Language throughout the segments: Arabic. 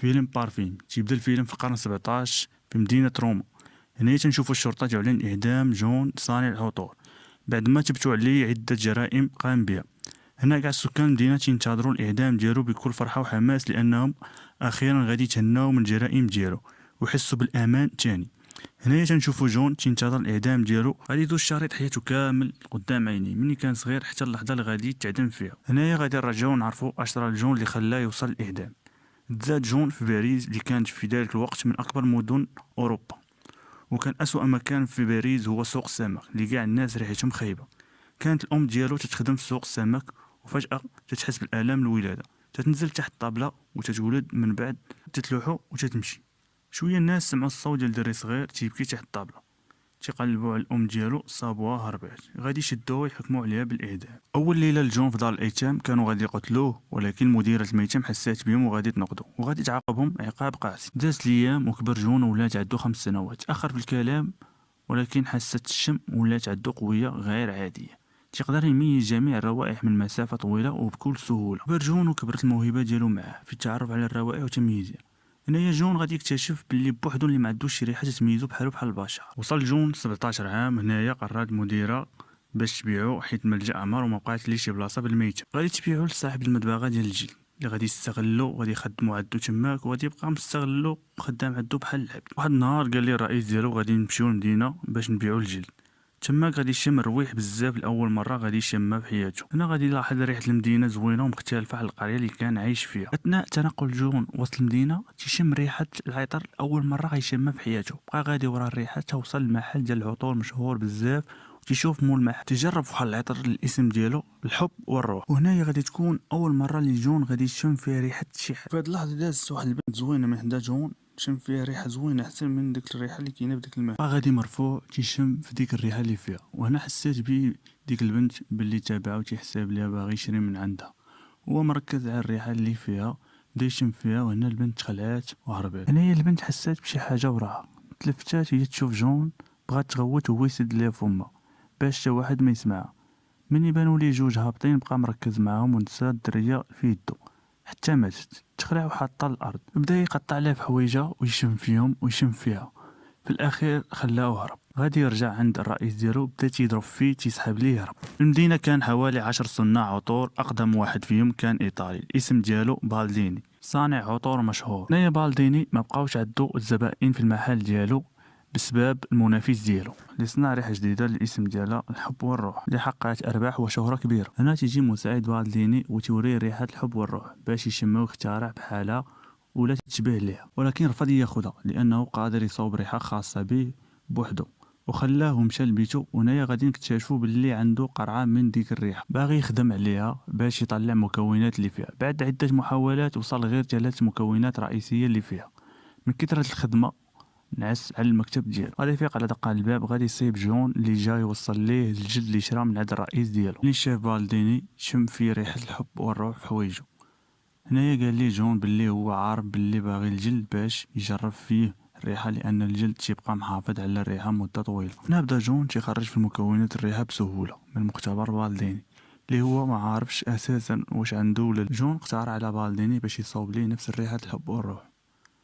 فيلم بارفين تيبدا الفيلم في القرن 17 في مدينة روما. هنا تنشوفوا الشرطة تعلن إعدام جون صانع العطور بعد ما تبتوا عليه عدة جرائم قام بها. هنا كاع سكان المدينة تنتظروا الإعدام ديالو بكل فرحة وحماس لأنهم أخيرا غادي يتهناو من الجرائم ديالو ويحسوا بالأمان تاني. هنايا تنشوفوا جون تنتظر الإعدام ديالو، غادي يدوز شريط حياته كامل قدام عينيه مني كان صغير حتى اللحظة اللي غادي يتعدم فيها. هنايا غادي نرجعو نعرفوا اش راه جون اللي خلاه يوصل الإعدام. تزاد جون في باريس اللي كانت في ذلك الوقت من أكبر مدن أوروبا، وكان أسوأ مكان في باريس هو سوق السمك اللي كاع الناس ريحتهم خايبة. كانت الأم ديالو تتخدم في سوق السمك وفجأة تتحس بالآلام الولادة، تتنزل تحت الطابلة وتتولد، من بعد تتلوحو وتتمشي. شوية الناس سمعوا الصوت ديال دري صغير تيبكي تحت الطابلة، تيقلبوا على الام ديالو صابوها هربات، غادي يشدوها ويحكموا عليها بالاعدام. اول ليله لجون في دار الايتام كانوا غادي يقتلوه، ولكن مديره الميتم حسات بهم وغادي تنقضوا وغادي تعاقبهم عقاب قاسي. دازت الايام وكبر جون ولات عنده 5 سنوات، تاخر في الكلام ولكن حاسه الشم ولات عنده قويه غير عاديه، تقدر يميز جميع الروائح من مسافه طويله وبكل سهوله. كبر جون وكبرت الموهبه ديالو معاه في التعرف على الروائح وتمييزها. هنايا جون غادي يكتشف باللي بوحدو اللي ما عندوش شي ريحه تميزو بحالو بحال البشر. وصل جون 17 عام، هنايا قررت المديره باش تبيعو حيت ملجا عمر وما بقات ليه شي بلاصه بالميتة. غادي تبيعو لصاحب المدبغه ديال الجلد اللي غادي يستغلو، غادي يخدمو عندو تماك وغادي يبقى مستغلو وخدام عندو بحال العبد. واحد النهار قال لي الرئيس ديالو غادي نمشيو للمدينه باش نبيعو الجلد، تماك غادي يشم الرويح بزاف لاول مره غادي يشمها في حياته. هنا غادي يلاحظ ريحه المدينه زوينه ومختلفه على القريه اللي كان عايش فيها. اثناء تنقل جون وسط المدينه تيشم ريحه العطر لاول مره غيشمها في حياته، بقى غادي ورا الريحه توصل لمحل ديال العطور مشهور بزاف وتيشوف مول المحل تجرب واحد العطر الاسم ديالو الحب والروح. وهنايا غادي تكون اول مره اللي جون غادي يشم فيها ريحه شي حد. في هاد اللحظه دازت واحد البنت زوينه من حدا جون، شم فيها ريحه زوينه احسن من ديك الريحه اللي كاينه في ديك الماء، بقى غادي مرفوع تيشم في ديك الريحه اللي فيها. وهنا حسيت بي ديك البنت باللي تابعه وتيحسب ليها باغي يشري من عندها، هو مركز على الريحه اللي فيها بدا يشم فيها. وهنا البنت خلعات وهربت. هنايا البنت حسات بشي حاجه وراها، تلفتات هي تشوف جون، بغات تغوت وهو يسد ليها فمها باش حتى واحد ما يسمعها. من يبانوا لي جوج هابطين بقى مركز معاهم ونسى الدريه في يدو حتى ماتت تخلع وحاطه الارض. بدا يقطع لها في حويجه ويشم فيهم ويشم فيها، في الاخير خلاه وهرب. غادي يرجع عند الرئيس ديالو، بدا تيضرب فيه تيسحب ليه يهرب. في المدينه كان حوالي 10 صناع عطور، اقدم واحد فيهم كان ايطالي الاسم ديالو بالديني، صانع عطور مشهور. هنايا بالديني ما بقاوش عندو الزبائن في المحل ديالو بسبب المنافس ديالو اللي صنع ريحه جديده الاسم ديالها الحب والروح اللي حققت ارباح وشهره كبيره. هنا تيجي مساعد بالديني وتوريه ريحه الحب والروح باش يشمها ويخترع بحالها ولا تشبه ليها، ولكن رفض ياخذها لانه قادر يصوب ريحه خاصه به بوحدو وخلاه ومشى لبيتو. ونايا غادي نكتشفوا باللي عنده قرعه من ديك الريحه باغي يخدم عليها باش يطلع مكونات اللي فيها. بعد عده محاولات وصل غير 3 مكونات رئيسيه اللي فيها. من كثره الخدمه نعس على المكتب ديالو، غادي يفيق على دقة الباب، غادي يصيب جون اللي جا يوصل ليه الجلد اللي شرا من عند الرئيس ديالو. ملي شاف بالديني شم فيه ريحه الحب والروح في حوايجو. هنايا قال لي جون باللي هو عارف باللي باغي الجلد باش يجرب فيه الريحه لان الجلد تيبقى محافظ على الريحه مده طويله. هنا بدا جون تيخرج في المكونات الريحه بسهوله من مختبر بالديني اللي هو ما عارفش اساسا واش عنده ولا. جون اختار على بالديني باش يصوب ليه نفس الريحه الحب والروح.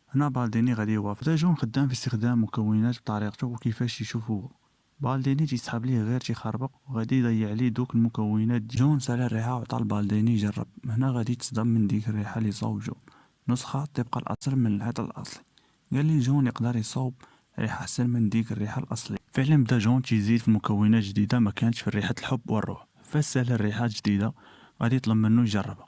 هنا بالديني غادي يوافق. بدا جون خدام في استخدام مكونات بطريقته وكيفاش يشوف هو. بالديني تيسحب ليه غير تيخربق وغادي يضيع ليه دوك المكونات جون سال الريحه وعطى بالديني يجرب. هنا غادي تصدم من ديك الريحه اللي صوب جون، نسخه تبقى الاصل من العطر الاصلي. قال لي جون يقدر يصوب ريحه احسن من ديك الريحه الاصليه. فعلا بدا جون تيزيد في مكونات جديده ما كانتش في ريحه الحب والروح. فسال الريحات جديده غادي يطلب منه يجربها،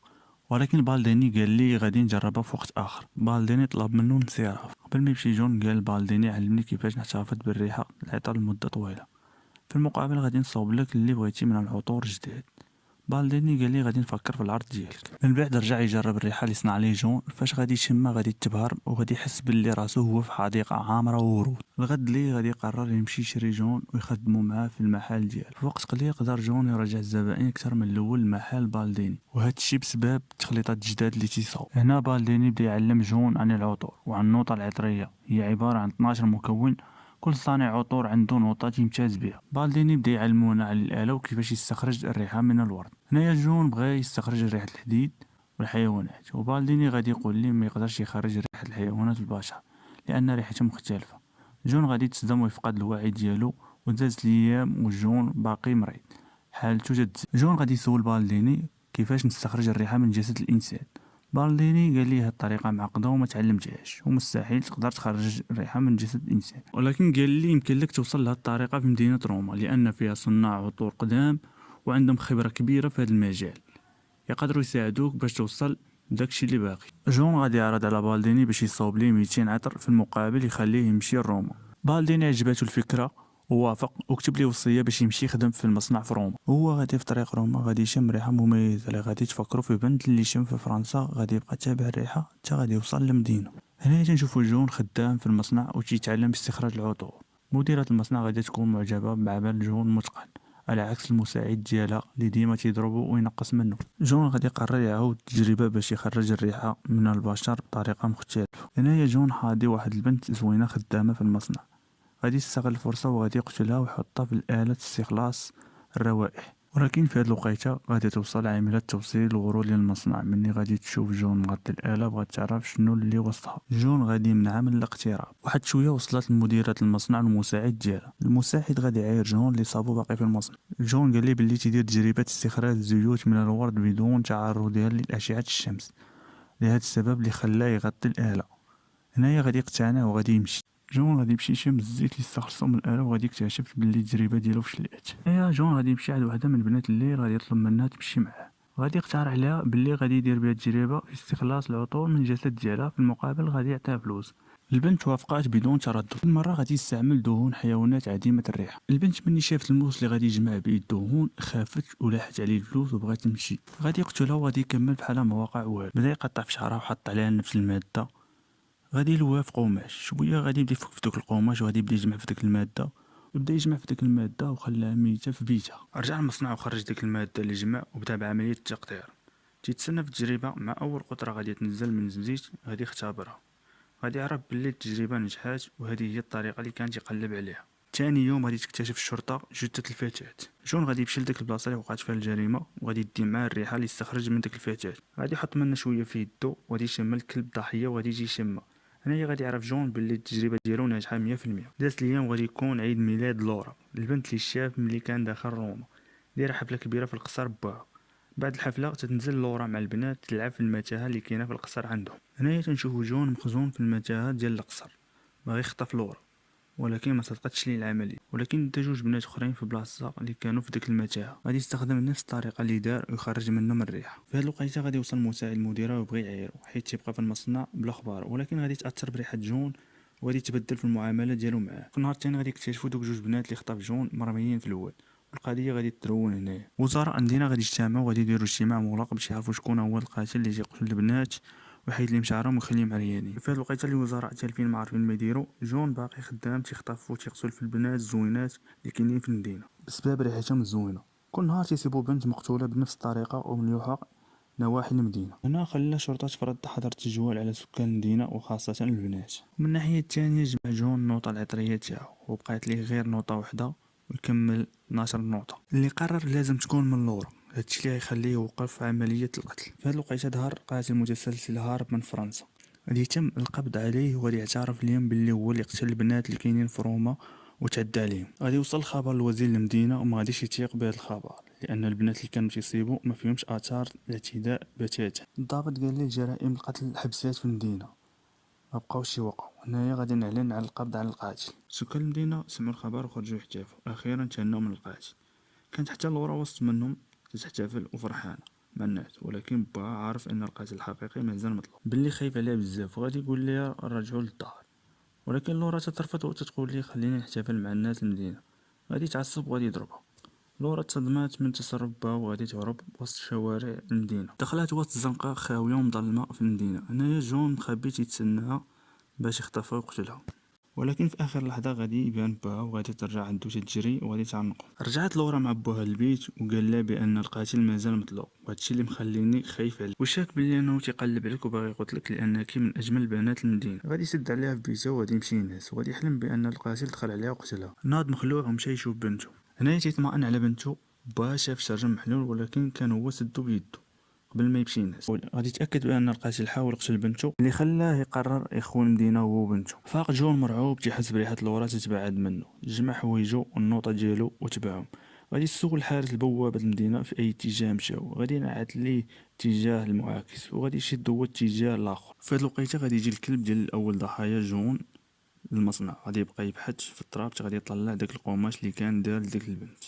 ولكن بالديني قال لي غادي نجربها في وقت اخر. بالديني طلب منه انصراف. قبل ما يمشي جون قال بالديني علمني كيفاش نحتفظ بالريحه العطر لمده طويله، في المقابل غادي نصوب لك اللي بغيتي من العطور الجداد. بالديني قال لي غادي نفكر في العرض ديالك. من بعد رجع يجرب الريحه اللي صنع ليه جون، فاش غادي يشمها غادي تبهر وغادي يحس باللي راسو هو في حديقه عامره ورود. الغد لي غادي يقرر يمشي يشري جون ويخدمو معاه في المحل ديالو. في وقت قليل قدر جون يرجع الزبائن اكثر من الاول لمحل بالديني، وهذا الشيء بسبب التخليطات الجداد اللي تيصاوب. هنا بالديني بدا يعلم جون عن العطور وعن النوطه العطريه، هي عباره عن 12 مكون، كل صانع عطور عنده نوطات يمتاز بها. بالديني بدا يعلمونا على الآلة وكيفاش يستخرج الريحة من الورد. هنايا جون بغى يستخرج ريحة الحديد والحيوانات. وبالديني غادي يقول لي ما يقدرش يخرج ريحة الحيوانات والبشر لأن ريحتهم مختلفة. جون غادي يتصدم ويفقد الوعي ديالو، ودازت الأيام وجون باقي مريض، حالته تتزيد. جون غادي يسول بالديني كيفاش نستخرج الريحة من جسد الإنسان. بالديني قال لي هاد الطريقة معقدة وما تعلمتهاش، ومستحيل تقدر تخرج الريحة من جسد الإنسان، ولكن قال لي يمكن لك توصل لهاد الطريقة في مدينة روما لأن فيها صناع عطور قدام وعندهم خبرة كبيرة في هذا المجال، يقدروا يساعدوك باش توصل داكشي اللي باقي. جون غادي يعرض على بالديني باش يصاوب ليه 200 عطر في المقابل يخليه يمشي لروما. بالديني عجباتو الفكرة ووافق، وكتب ليه وصية باش يمشي يخدم في المصنع في روما. هو غادي في طريق روما غادي يشم ريحة مميزة اللي غادي تفكروا في بنت اللي شم في فرنسا، غادي يبقى تابع الريحة حتى غادي يوصل للمدينة. هنا تنشوفو جون خدام في المصنع وتيتعلم استخراج العطور. مديرة المصنع غادي تكون معجبة بعمل جون متقن على عكس المساعد ديالها اللي ديما تيضربو وينقص منه. جون غادي يقرر يعاود التجربة باش يخرج الريحة من البشر بطريقة مختلفة. هنايا جون حاضي واحد البنت زوينة خدامة في المصنع، غادي يستغل الفرصة وغادي يقتلها ويحطها في الآلة استخلاص الروائح. ولكن في هاد الوقيته غادي توصل عاملة توصيل الغرور للمصنع. مني غادي تشوف جون مغطي الآلة بغات تعرف شنو اللي وسطها. جون غادي يمنعها من الاقتراب. واحد شوية وصلت لمديرة المصنع المساعد ديالها. المساعد غادي يعاير جون اللي صابو باقي في المصنع. جون قال لي بلي تيدير تجربة استخراج الزيوت من الورد بدون تعرضها لأشعة الشمس، لهذا السبب اللي خلاه يغطي الآلة. هنايا غادي يقتنع وغادي يمشي. جون غادي يمشي يشم الزيت اللي استخلصو من الآلة وغادي يكتشف بلي التجربة ديالو فشلات. جون غادي يمشي عند وحدة من بنات الليل، غادي يطلب منها تمشي معاه. غادي يقترح عليها بلي غادي يدير بها التجربة في استخلاص العطور من الجسد ديالها، في المقابل غادي يعطيها فلوس. البنت وافقات بدون تردد. المرة غادي يستعمل دهون حيوانات عديمة الريحة. البنت مني شافت الموس اللي غادي يجمع به الدهون خافت ولاحت عليه الفلوس وبغات تمشي. غادي يقتلها وغادي يكمل بحالها ما وقع والو. بدا يقطع في شعرها وحط عليها نفس المادة. غادي يلوها في قماش شويه، غادي يبدا يفك في دوك القماش وغادي يبدا يجمع في ديك الماده، وبدا يجمع في ديك الماده وخلاها ميته في بيتها. رجع المصنع وخرج ديك الماده اللي جمع وبدا بعمليه التقطير. تيتسنى في التجربه مع اول قطره غادي تنزل من الزيت غادي يختبرها. غادي يعرف بلي التجربه نجحات وهذه هي الطريقه اللي كان يقلب عليها. ثاني يوم غادي تكتشف الشرطه جثه الفتاه. جون غادي يمشي لديك البلاصه اللي وقعت فيها الجريمه وغادي يدي معاه الريحه اللي استخرج من ديك الفتاه. غادي يحط منها شويه في يدو وغادي يشم الكلب الضحيه وغادي يجي يشمها. هنايا غادي يعرف جون باللي التجربه ديالو ناجحه 100%. دازت الايام غادي يكون عيد ميلاد لورا، البنت اللي شاف ملي كان داخل روما، دايره حفله كبيره في القصر باها. بعد الحفله تتنزل لورا مع البنات تلعب في المتاهه اللي كاينه في القصر عندهم. هنايا تنشوفو جون مخزون في المتاهه ديال القصر باغي يخطف لورا، ولكن ما صدقتش ليه العمليه. ولكن دا جوج بنات اخرين في بلاصه اللي كانوا في ديك المتاهه، غادي يستخدم نفس الطريقه اللي دار ويخرج منهم الريحه. في هاد الوقيته غادي يوصل مساعد المديره ويبغي يعايرو حيت تيبقى في المصنع بلا خبار، ولكن غادي يتاثر بريحه جون وغادي يتبدل في المعامله ديالو معاه. في النهار الثاني غادي يكتشفوا دوك جوج بنات اللي خطف جون مرميين في الواد. القضيه غادي تدرون هنايا. وزراء عندنا غادي يجتمعوا وغادي يديروا اجتماع مغلق باش يعرفوا شكون هو القاتل اللي يقتل البنات ويحيد لهم شعرهم ويخليهم عريانين. في هاد الوقيته الوزراء تالفين ما عارفين ما يديروا. جون باقي خدام تيخطف وتيقتل في البنات الزوينات اللي كاينين في المدينه بسبب ريحتهم الزوينه. كل نهار تيسيبوا بنت مقتوله بنفس الطريقه ومليوحه نواحي المدينه. هنا خلى الشرطه تفرض حظر التجوال على سكان المدينه وخاصه البنات. ومن الناحيه الثانيه جمع جون النوطه العطريه تاعو وبقات ليه غير نوطه وحده ويكمل 12 نوطه اللي قرر لازم تكون من لورا. هادشي اللي غيخليه يوقف عمليه القتل. في هاد الوقيته ظهر قاتل متسلسل هارب من فرنسا، غادي يتم القبض عليه وغادي يعترف ليهم باللي هو اللي قتل البنات اللي كاينين في روما وتعدى عليهم. غادي يوصل الخبر لوزير المدينه وما غاديش يتيق بهذا الخبر لان البنات اللي كانوا تيصيبوا ما فيهمش اثار الاعتداء بتاتا. الضابط قال ليه جرائم القتل حبسات في المدينه ما بقاوش يوقعوا. هنايا غادي نعلن على القبض على القاتل. سكان المدينه سمعوا الخبر وخرجوا يحتفلوا، اخيرا تهنوا من القاتل. كانت حتى لورا وسط منهم تحتفل وفرحانه مع الناس، ولكن با عارف ان القاتل الحقيقي مازال مطلوب، باللي خايف عليه بزاف وغادي يقول ليها نرجعو للدار. ولكن لورا تترفض وتتقول لي خليني نحتفل مع الناس المدينه. غادي يتعصب وغادي يضربها. لورا تصدمات من تصرف با وغادي تهرب وسط شوارع المدينه. دخلت وسط الزنقه خاويه ومظلمه في المدينه. هنايا جون مخبي تيتسناها باش يخطفها ويقتلها، ولكن في اخر لحظه غادي يبان باها وغادي ترجع عنده تجري وغادي تعانقو. رجعت لورا مع بوها البيت وقال لها بان القاتل مازال مطلوب وهادشي اللي مخليني خايف عليه وشاك بلي انه تيقلب عليك وباغي يقتلك لانك من اجمل بنات المدينه. غادي يسد عليها في بيته وغادي يمشي ينعس وغادي يحلم بان القاتل دخل عليها وقتلها. ناض مخلوع ومشى يشوف بنته. هنايا تيطمئن على بنته. با شاف شجر محلول ولكن كان هو سدو بيدو. قبل ما يمشي ينعس. غادي يتاكد بان القاتل حاول قتل بنته، اللي خلاه يقرر يخون المدينه هو وبنته. فاق جون مرعوب، تيحس بريحه الورا تتبعد منه، جمع حوايجو والنوطه ديالو وتبعهم. غادي يسول حارس البوابه المدينه في اي اتجاه مشاو، غادي ينعت ليه اتجاه المعاكس وغادي يشد هو اتجاه الاخر. في هاد الوقيته غادي يجي الكلب ديال الاول ضحايا جون للمصنع، غادي يبقى يبحث في التراب حتى غادي يطلع داك القماش اللي كان دار لديك البنت.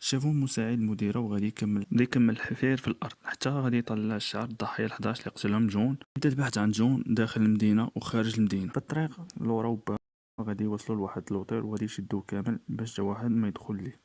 شافو مساعد المديرة وغادي يكمل الحفير في الأرض حتى غادي يطلع شعر الضحية ال11 اللي قتلهم جون. بدا البحث عن جون داخل المدينة وخارج المدينة. في الطريق لورا وبا غادي يوصلوا لواحد لوطيل وغادي يشدوه كامل باش تا واحد ما يدخل ليه.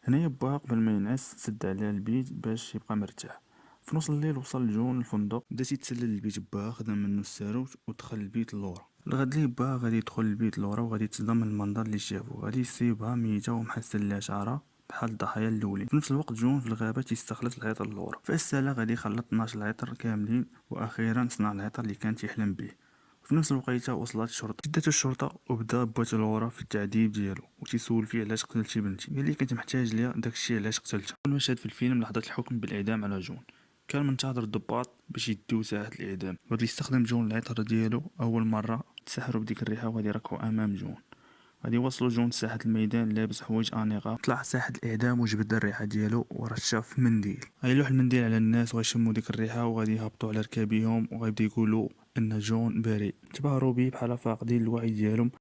هنايا با قبل ما ينعس سد على البيت باش يبقى مرتاح. في نص الليل وصل جون الفندق، بدا يتسلل البيت با خدا منه الساروت ودخل البيت لورا. الغد ليه با غادي يدخل البيت لورا وغادي يتصدم من المنظر اللي شافو. غادي يصيبها ميتة ومحسن لا شعرها بحال الضحايا الاولين. في نفس الوقت جون في الغابه تيستخلص العطر اللورا. في السالا غادي يخلط 12 عطر كاملين واخيرا صنع العطر اللي كان تيحلم به. في نفس الوقيته وصلت الشرطه، شدته الشرطه وبدا بوات لورا في التعذيب ديالو وتيسول فيه علاش قتلتي بنتي. قال لي كنت محتاج ليها داكشي علاش قتلتها. المشهد في الفيلم لحظه الحكم بالاعدام على جون، كان منتظر الضباط باش يديو ساعة الإعدام. غادي يستخدم جون العطر ديالو أول مرة تسحروا بديك الريحة وغادي يركعوا أمام جون. غادي يوصلوا جون لساحة الميدان لابس حوايج أنيقة، طلع ساحة الإعدام وجبد الريحة ديالو ورشا في منديل. غيلوح المنديل على الناس وغيشموا ديك الريحة وغادي يهبطوا على ركابيهم وغيبداو يقولوا ان جون بريء. تباهروا بيه بحال فاقدين الوعي ديالهم،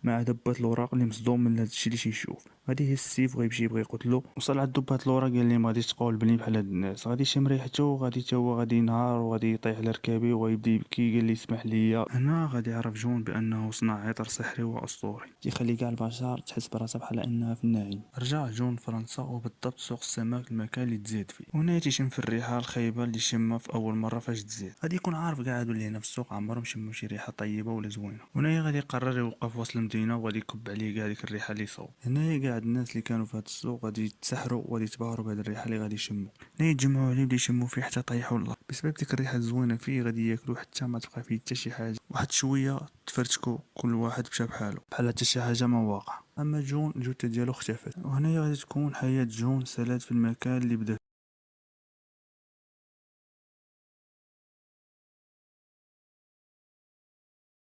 مع دبات الوراق اللي مصدوم من هادشي اللي تيشوف. غادي يهز السيف وغيمشي يبغي يقتلو. وصل عند دبات الوراق قال لي ما غاديش تقول بني بحال هاد الناس. غادي يشم ريحته وغادي تا هو غادي ينهار وغادي يطيح على ركابي وغيبدا يبكي. قال لي اسمح لي. هنا غادي يعرف جون بانه صنع عطر سحري واسطوري تيخلي كاع البشر تحس براسها بحال انها في النعيم. رجع جون لفرنسا وبالضبط سوق السمك المكان اللي تزاد فيه. هنا تيشم في الريحه الخايبه اللي شمها في اول مره فاش تزاد. غادي يكون عارف كاع هادو اللي هنا في السوق عمرهم شموا شي ريحه طيبه ولا زوينه. هنا غادي يقرر يوقف وسط المدينه وغادي يكب عليه كاع ديك الريحه اللي صوب. هنايا كاع الناس اللي كانوا في هاد السوق غادي يتسحروا وغادي يتباهروا بهاد الريحه اللي غادي يشموا. هنا يتجمعوا عليه بدا يشموا فيه حتى طيحوا الارض بسبب ديك الريحه الزوينه فيه. غادي ياكلوا حتى ما تبقى فيه حتى شي حاجه. واحد شويه تفرتكوا كل واحد مشى بحاله بحال حتى شي حاجه ما واقع. اما جون الجثه ديالو اختفت. وهنايا غادي تكون حياه جون سالات في المكان اللي بدا